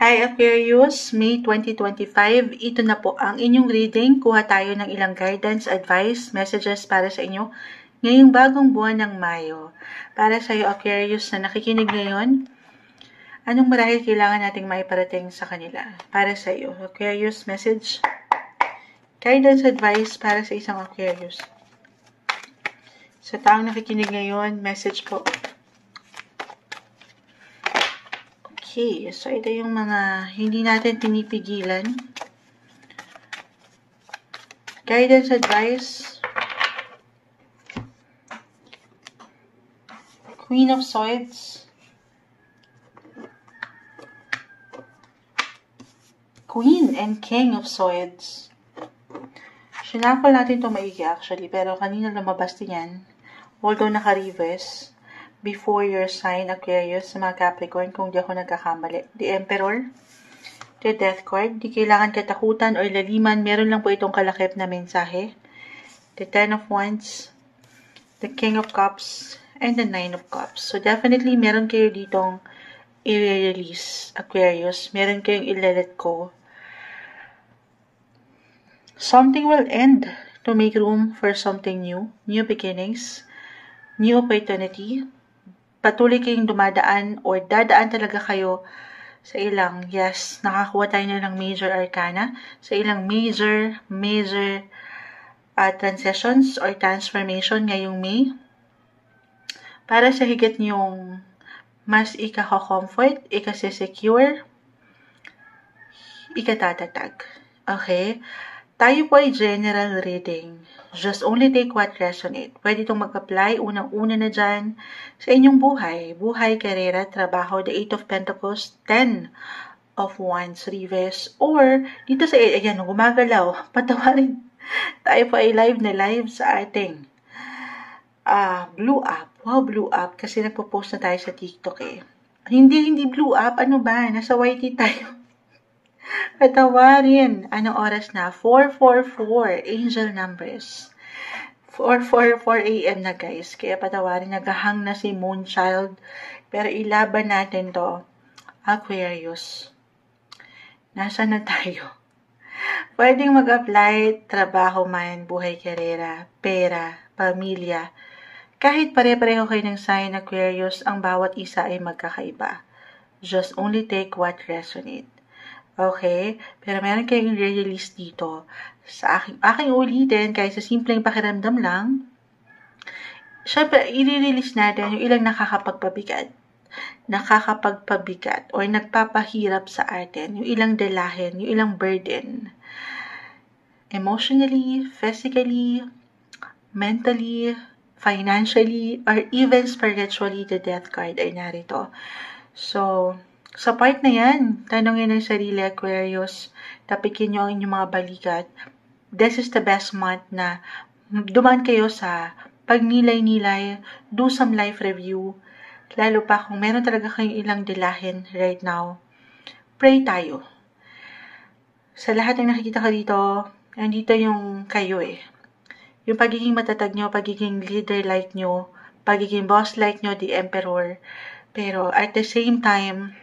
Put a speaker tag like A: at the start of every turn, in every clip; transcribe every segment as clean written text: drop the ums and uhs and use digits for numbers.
A: Hi Aquarius, May 2025. Ito na po ang inyong reading. Kuha tayo ng ilang guidance, advice, messages para sa inyo ngayong bagong buwan ng Mayo. Para sa iyo Aquarius na nakikinig ngayon, anong marahil kailangan nating maiparating sa kanila? Para sa iyo, Aquarius, message, guidance, advice para sa isang Aquarius. Sa taong nakikinig ngayon, message po. Okay, so ito yung mga hindi natin pinipigilan. Guidance, advice. Queen of Swords. Queen and King of Swords. Sinapol natin ito maigi actually, pero kanina lumabas din yan. Although naka-reverse. Before your sign, Aquarius, sa mga Capricorn, kung di ako nagkakamali. The Emperor, the Death card, di kailangan katakutan o laliman, meron lang po itong kalakip na mensahe. The Ten of Wands, the King of Cups, and the Nine of Cups. So definitely, meron kayo ditong i-release, Aquarius. Meron kayong i-let go. Something will end to make room for something new. New beginnings, new opportunity. Patuloy kayong dumadaan or dadaan talaga kayo sa ilang, yes, nakakuha tayo na ng major arcana, sa ilang major transitions or transformation ngayong May. Para sa higit niyong mas ika-comfort, ika-secure, ika-tatatag. Okay? Tayo po ay general reading. Just only take what resonate. Pwede itong mag-apply, unang-una na dyan, sa inyong buhay. Buhay, karera, trabaho, the 8 of Pentacles, 10 of Wands, reverse, or dito sa, ayan, gumagalaw, patawarin. Tayo po ay live na live sa ating blue up. Wow, blue up. Kasi nagpo-post na tayo sa TikTok eh. Hindi blue up. Ano ba? Nasa YT tayo. Patawarin. Anong oras na? 4:44. Angel numbers. 4:44 AM na guys. Kaya patawarin. Naghahang na si Moonchild. Pero ilaban natin to. Aquarius. Nasaan na tayo? Pwedeng mag-apply, trabaho man, buhay, karera, pera, pamilya. Kahit pare-pareho kayo ng sign Aquarius, ang bawat isa ay magkakaiba. Just only take what resonate. Okay? Pero meron kayong i-release dito. Sa aking ulitin, kahit sa simpleng pakiramdam lang, syempre, i-release natin yung ilang nakakapagpabigat or nagpapahirap sa atin, yung ilang dalahin, yung ilang burden. Emotionally, physically, mentally, financially, or even spiritually, the Death card ay narito. So, sa part na yan, tanongin ng sarili, Aquarius, tapikin nyo ang inyong mga balikat. This is the best month na dumaan kayo sa pagnilay-nilay, do some life review, lalo pa kung meron talaga kayong ilang dilahin right now. Pray tayo. Sa lahat ng nakikita ko dito, nandito yung kayo eh. Yung pagiging matatag nyo, pagiging leader-like nyo, pagiging boss-like nyo, the Emperor. Pero at the same time,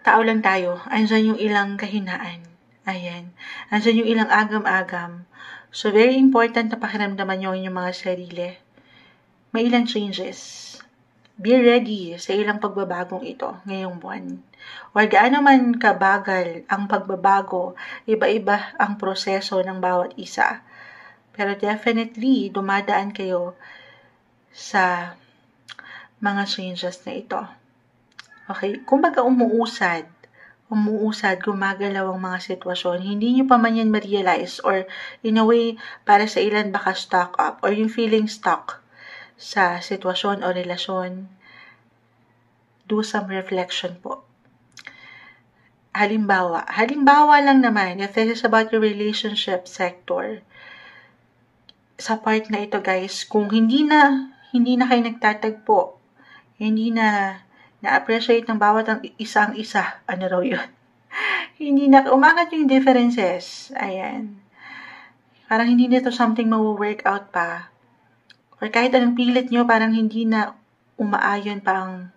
A: tao lang tayo. Andyan yung ilang kahinaan. Ayan. Andyan yung ilang agam-agam. So, very important na pakiramdaman nyo yung mga sarili. May ilang changes. Be ready sa ilang pagbabagong ito ngayong buwan. O gaano man kabagal ang pagbabago, iba-iba ang proseso ng bawat isa. Pero definitely, dumadaan kayo sa mga changes na ito. Okay? Kumbaga umuusad, gumagalaw ang mga sitwasyon. Hindi nyo pa man yan ma-realize or in a way, para sa ilan baka stuck up or yung feeling stuck sa sitwasyon o relasyon. Do some reflection po. Halimbawa lang naman, if this is about your relationship sector, sa part na ito guys, kung hindi na kayo nagtatagpo, hindi na na-appreciate ng bawat ang isa, ano raw yun? Hindi na, umangat yung differences. Ayan. Parang hindi na ito something ma-work out pa. Or kahit anong pilit nyo, parang hindi na umaayon pa ang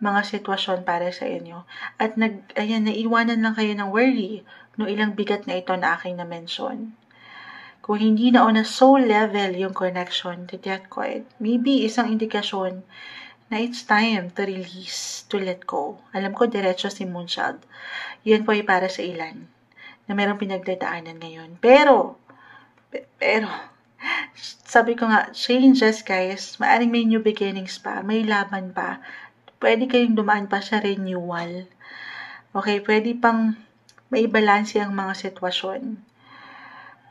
A: mga sitwasyon para sa inyo. At naiwanan lang kayo ng worry no ilang bigat na ito na aking na-mention. Kung hindi na on a soul level yung connection to death card, maybe isang indikasyon na it's time to release, to let go. Alam ko, diretso si Moonchild. Yun po ay para sa ilan na merong pinagdadaanan ngayon. Pero, sabi ko nga, changes guys, maaring may new beginnings pa, may laban pa. Pwede kayong dumaan pa sa renewal. Okay, pwede pang maibalanse ang mga sitwasyon.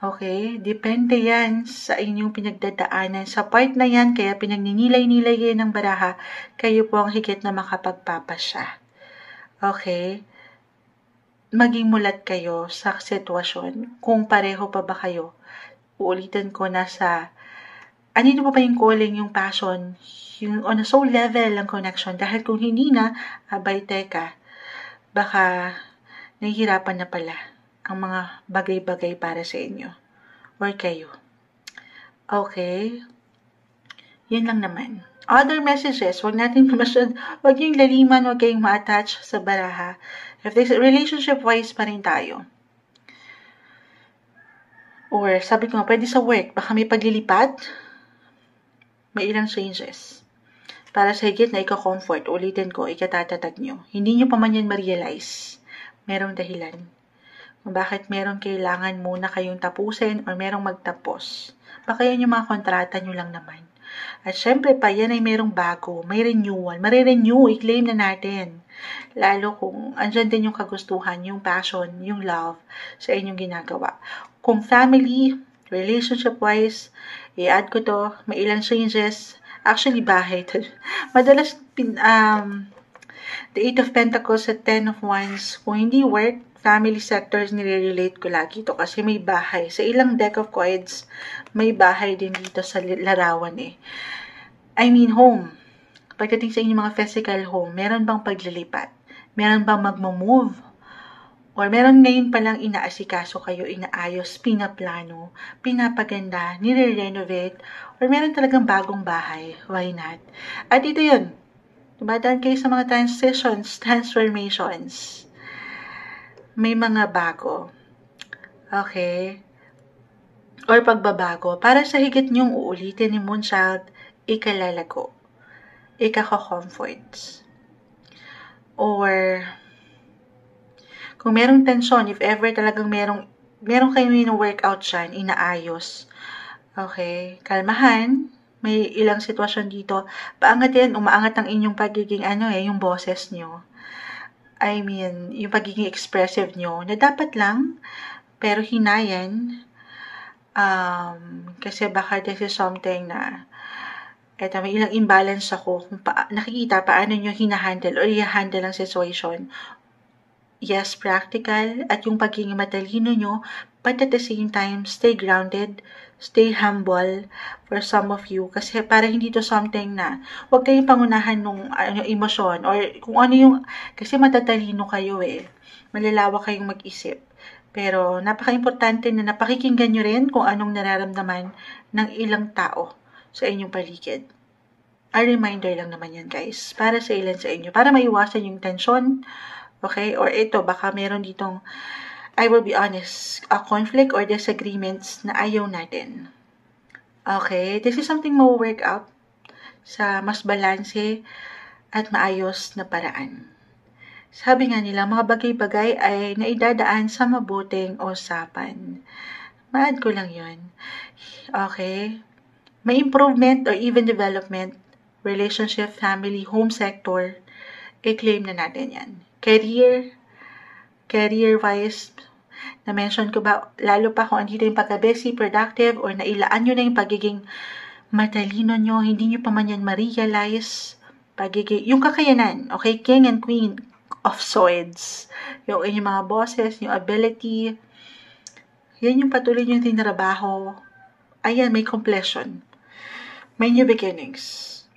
A: Okay, depende yan sa inyong pinagdadaanan. Sa part na yan, kaya pinagninilay-nilay kayo ng baraha, kayo po ang higit na makapagpapasya. Okay, maging mulat kayo sa sitwasyon. Kung pareho pa ba kayo, uulitin ko na sa, anino pa ba yung calling, yung passion, yung on a soul level ang connection. Dahil kung hindi na, abay teka, baka nahihirapan na pala ang mga bagay-bagay para sa inyo or kayo. Okay? Yun lang naman. Other messages, wag yung laliman, wag kayong ma-attach sa baraha. If this relationship-wise pa rin tayo. Or, sabi ko nga, pwede sa work, baka may paglilipat, may ilang changes. Para sa higit na ika-comfort, ulitin ko, ikatatatag nyo. Hindi nyo pa man yan ma-realize. Merong dahilan. Kung bakit merong kailangan muna kayong tapusin o merong magtapos. Baka yan yung mga kontrata nyo lang naman. At syempre pa, yan ay merong bago, may renewal. Marirenew, i-claim na natin. Lalo kung andyan din yung kagustuhan, yung passion, yung love sa inyong ginagawa. Kung family, relationship-wise, i-add ko to, may ilang changes. Actually, bahay. Madalas, the 8 of Pentacles at 10 of Wands, kung hindi work, family sectors, nire-relate ko lagi ito kasi may bahay. Sa ilang deck of cards, may bahay din dito sa larawan eh. I mean, home. Pagdating sa inyong mga physical home, meron bang paglilipat? Meron bang magmo-move? Or meron ngayon palang inaasikaso kayo, inaayos, pinaplano, pinapaganda, nire-renovate, or meron talagang bagong bahay? Why not? At ito yun. Dumadaan kayo sa mga transitions, transformations. May mga bago. Okay? Or pagbabago. Para sa higit niyong uulitin ni Moonchild, ikalalago. Ikaka-comforts. Or, kung merong tensyon, if ever talagang meron kayo yung workout dyan, inaayos. Okay? Kalmahan. May ilang sitwasyon dito. Paangat yan, umaangat ang inyong pagiging yung boses nyo. I mean, yung pagiging expressive nyo, na dapat lang, pero hinayan, kasi baka this is something na, eto, may ilang imbalance ako, kung nakikita paano nyo hinahandle or i-handle ang situation. Yes, practical, at yung pagiging matalino nyo, but at the same time, stay grounded, stay humble for some of you. Kasi para hindi to something na, huwag kayong pangunahan ng emosyon, or kung ano yung, kasi matatalino kayo eh. Malalawak kayong mag-isip. Pero napaka-importante na napakikinggan nyo rin kung anong nararamdaman ng ilang tao sa inyong paligid. A reminder lang naman yan guys, para sa ilan sa inyo, para maiwasan yung tension. Okay? Or ito, baka meron ditong, I will be honest, a conflict or disagreements na ayaw natin. Okay? This is something ma-work out sa mas balanse at maayos na paraan. Sabi nga nila, mga bagay-bagay ay naidadaan sa mabuting usapan. Ma-add ko lang yun. Okay? May improvement or even development, relationship, family, home sector, i-claim na natin yan. Career-wise, na-mention ko ba, lalo pa kung andito yung pagka-busy, productive, or nailaan nyo na yung pagiging matalino nyo, hindi nyo pa man yan ma-realize, yung kakayanan, okay, King and Queen of Swords, yung inyong mga bosses, yung ability, yan yung patuloy nyo yung tinrabaho, ayan, may completion, may new beginnings,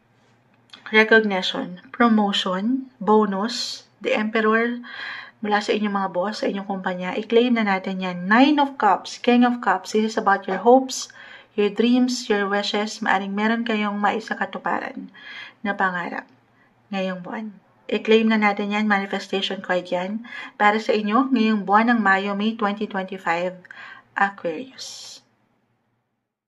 A: recognition, promotion, bonus, the Emperor, mula sa inyong mga boss, sa inyong kumpanya, i-claim na natin yan. 9 of Cups, King of Cups, this is about your hopes, your dreams, your wishes, maaring meron kayong maisakatuparan na pangarap ngayong buwan. I-claim na natin yan, manifestation card yan, para sa inyo ngayong buwan ng Mayo, May 2025, Aquarius.